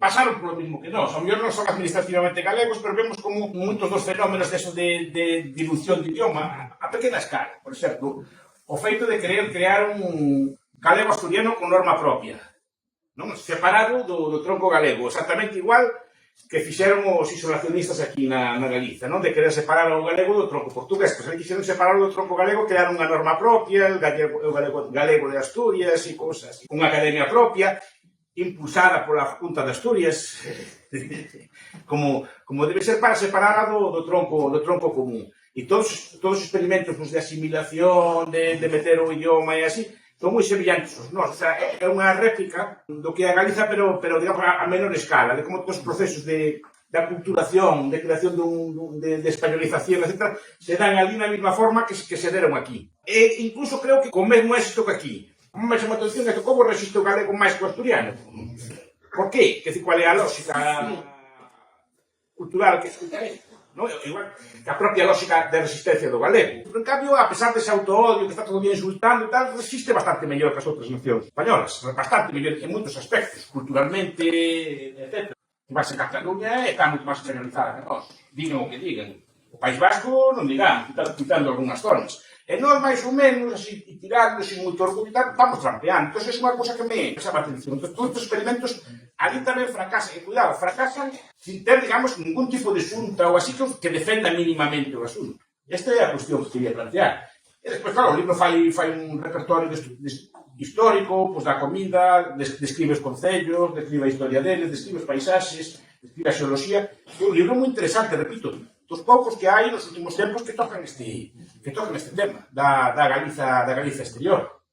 pasaron polo mismo que nós. A mellor non son administrativamente galegos, pero vemos como moitos dos fenómenos de dilución de idioma a pequena escala. Por exemplo, o feito de querer crear un galego asturiano con norma propia, non? Separado do tronco galego, exactamente igual que fixeron os isolacionistas aquí na Galiza, non? De querer separar o galego do tronco portugués, pois aí quixeron separar do tronco galego, crear unha norma propia, o galego de Asturias e cousas, unha academia propia, impulsada pola Junta de Asturias, como debe ser para separarla do tronco común. E todos os experimentos de asimilación, de meter o idioma e así, son moi semellantes aos nós. O sea, é unha réplica do que é a Galiza, pero digamos, a menor escala, de como todos os procesos de aculturación, de creación de españolización, etc., se dan ali na mesma forma que se deron aquí. E incluso creo que con mesmo éxito que aquí. Me chama a atención é que como o rexistro galego máis que o asturiano. Por qué? Que cual é a lógica cultural que escuta isto? No, igual que a propia lógica de resistencia do galego. Pero, en cambio, a pesar dese auto-odio que está todo bien insultando e tal, resiste bastante mellor que as outras nacións españolas. Bastante mellor en moitos aspectos, culturalmente, etc. Vais a Cataluña e está moito máis generalizada que nós. Digan o que digan. O País Vasco non digamos, quitando algunhas zonas. E nós, máis ou menos, así, tirando, sin moito orgullo, vamos trampeando. Entón, é unha cosa que me chama a atención. Entón, todos os experimentos ali tamén fracasan. E, cuidado, fracasan sin ter, digamos, ningún tipo de xunta ou así que defenda mínimamente o asunto. Esta é a cuestión que quería plantear. E despois, claro, o libro fai un repertorio histórico, pois, da comida, describe os concellos, describe a historia deles, describe os paisaxes, describe a xeoloxía. É un libro moi interesante, repito, dos poucos que hai nos últimos tempos que tocan este tema da Galiza exterior.